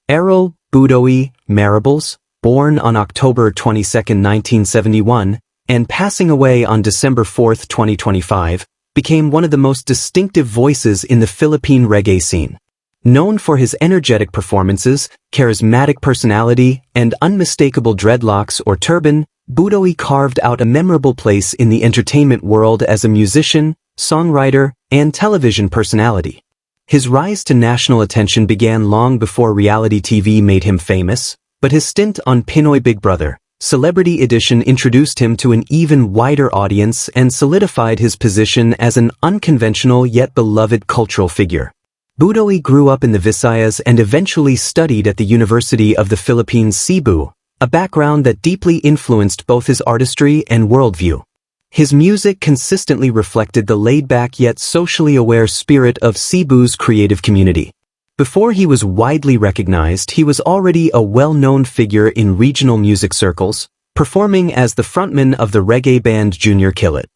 Errol, Budoy, Marabiles, born on October 22, 1971, and passing away on December 4, 2025, became one of the most distinctive voices in the Philippine reggae scene. Known for his energetic performances, charismatic personality, and unmistakable dreadlocks or turban, Budoy carved out a memorable place in the entertainment world as a musician, songwriter, and television personality. His rise to national attention began long before reality TV made him famous, but his stint on Pinoy Big Brother, Celebrity Edition introduced him to an even wider audience and solidified his position as an unconventional yet beloved cultural figure. Budoy grew up in the Visayas and eventually studied at the University of the Philippines Cebu, a background that deeply influenced both his artistry and worldview. His music consistently reflected the laid-back yet socially aware spirit of Cebu's creative community. Before he was widely recognized, he was already a well-known figure in regional music circles, performing as the frontman of the reggae band Junior Kilat.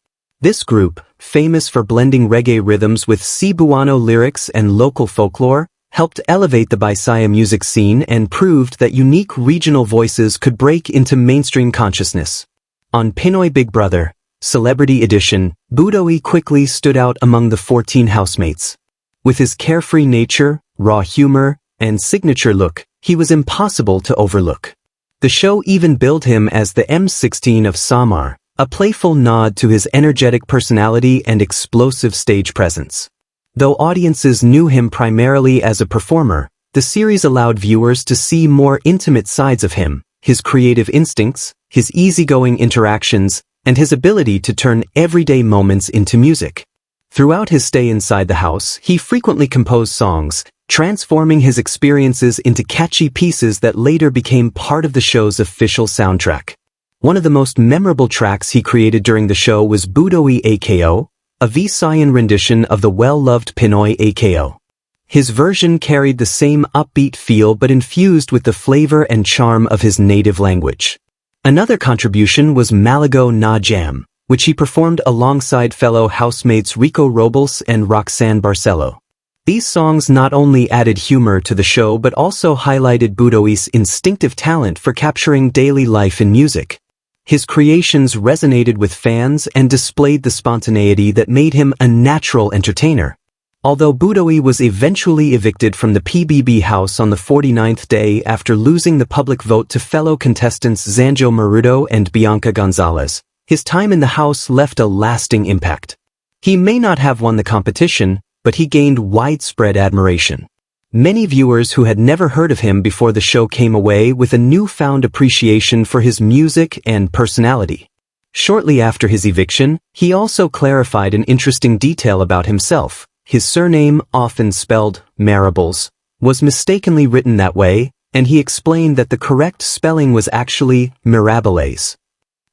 This group, famous for blending reggae rhythms with Cebuano lyrics and local folklore, helped elevate the Bisaya music scene and proved that unique regional voices could break into mainstream consciousness. On Pinoy Big Brother, Celebrity Edition, Budoy quickly stood out among the 14 housemates. With his carefree nature, raw humor, and signature look, he was impossible to overlook. The show even billed him as the M16 of Samar, a playful nod to his energetic personality and explosive stage presence. Though audiences knew him primarily as a performer, the series allowed viewers to see more intimate sides of him, his creative instincts, his easygoing interactions, and his ability to turn everyday moments into music. Throughout his stay inside the house, he frequently composed songs, transforming his experiences into catchy pieces that later became part of the show's official soundtrack. One of the most memorable tracks he created during the show was Budoy AKO, a Visayan rendition of the well-loved Pinoy AKO. His version carried the same upbeat feel but infused with the flavor and charm of his native language. Another contribution was Malago Na Jam, which he performed alongside fellow housemates Rico Robles and Roxanne Barcelo. These songs not only added humor to the show but also highlighted Budoy's instinctive talent for capturing daily life in music. His creations resonated with fans and displayed the spontaneity that made him a natural entertainer. Although Budoy was eventually evicted from the PBB house on the 49th day after losing the public vote to fellow contestants Zanjo Marudo and Bianca Gonzalez, his time in the house left a lasting impact. He may not have won the competition, but he gained widespread admiration. Many viewers who had never heard of him before the show came away with a newfound appreciation for his music and personality. Shortly after his eviction, he also clarified an interesting detail about himself. His surname, often spelled Marabiles, was mistakenly written that way, and he explained that the correct spelling was actually Marabiles.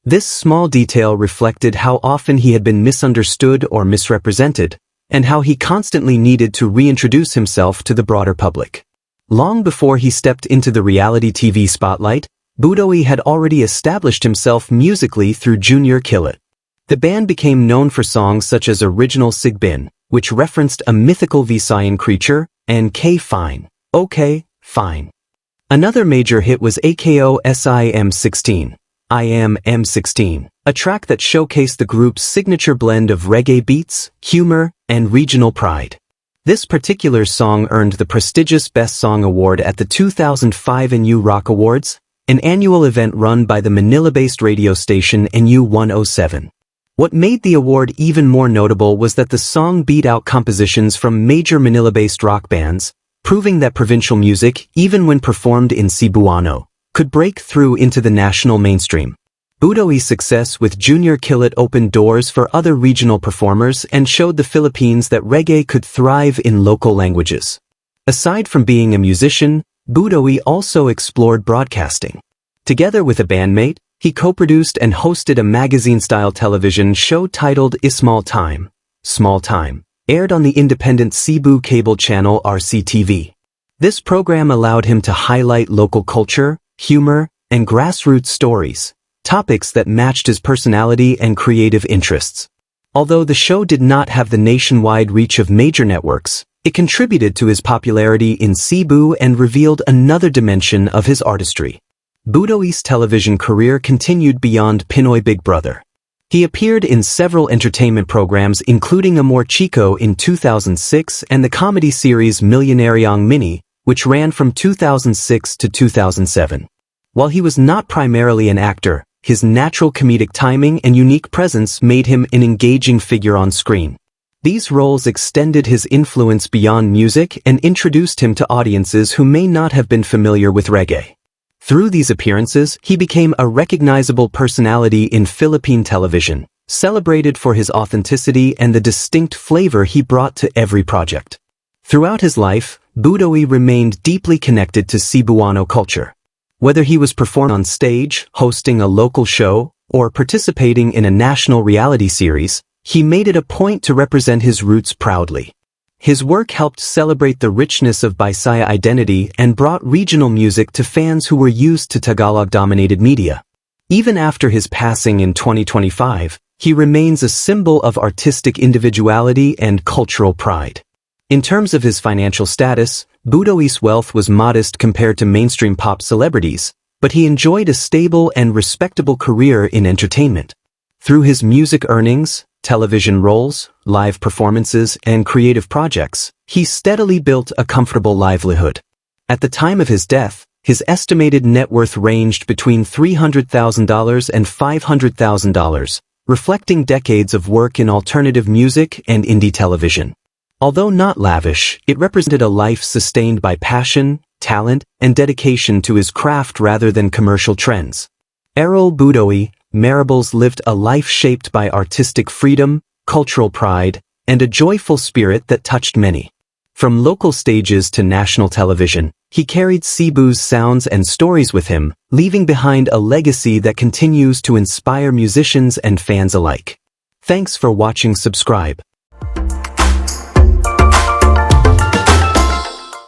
This small detail reflected how often he had been misunderstood or misrepresented, and how he constantly needed to reintroduce himself to the broader public. Long before he stepped into the reality TV spotlight, Budoy had already established himself musically through Junior Kilat. The band became known for songs such as Original Sigbin, which referenced a mythical Visayan creature, and K Fine, OK, Fine. Another major hit was AKO SIM16, I Am M16, a track that showcased the group's signature blend of reggae beats, humor, and regional pride. This particular song earned the prestigious Best Song Award at the 2005 NU Rock Awards, an annual event run by the Manila-based radio station NU 107. What made the award even more notable was that the song beat out compositions from major Manila-based rock bands, proving that provincial music, even when performed in Cebuano, could break through into the national mainstream. Budoy's success with Junior Kilat opened doors for other regional performers and showed the Philippines that reggae could thrive in local languages. Aside from being a musician, Budoy also explored broadcasting. Together with a bandmate, he co-produced and hosted a magazine-style television show titled Small Time, aired on the independent Cebu cable channel RCTV. This program allowed him to highlight local culture, humor, and grassroots stories, topics that matched his personality and creative interests. Although the show did not have the nationwide reach of major networks, It contributed to his popularity in Cebu and revealed another dimension of his artistry. Budoy's television career continued beyond Pinoy Big Brother. He appeared in several entertainment programs including Amor Chico in 2006 and the comedy series Millionaryong Mini, which ran from 2006 to 2007. While he was not primarily an actor, his natural comedic timing and unique presence made him an engaging figure on screen. These roles extended his influence beyond music and introduced him to audiences who may not have been familiar with reggae. Through these appearances, he became a recognizable personality in Philippine television, celebrated for his authenticity and the distinct flavor he brought to every project. Throughout his life, Budoy remained deeply connected to Cebuano culture. Whether he was performing on stage, hosting a local show, or participating in a national reality series, he made it a point to represent his roots proudly. His work helped celebrate the richness of Bisaya identity and brought regional music to fans who were used to Tagalog-dominated media. Even after his passing in 2025, he remains a symbol of artistic individuality and cultural pride. In terms of his financial status, Budoy's wealth was modest compared to mainstream pop celebrities, but he enjoyed a stable and respectable career in entertainment. Through his music earnings, television roles, live performances, and creative projects, he steadily built a comfortable livelihood. At the time of his death, his estimated net worth ranged between $300,000 and $500,000, reflecting decades of work in alternative music and indie television. Although not lavish, it represented a life sustained by passion, talent, and dedication to his craft rather than commercial trends. Errol Budoy, Marabiles lived a life shaped by artistic freedom, cultural pride, and a joyful spirit that touched many. From local stages to national television, he carried Cebu's sounds and stories with him, leaving behind a legacy that continues to inspire musicians and fans alike. Thanks for watching. Subscribe.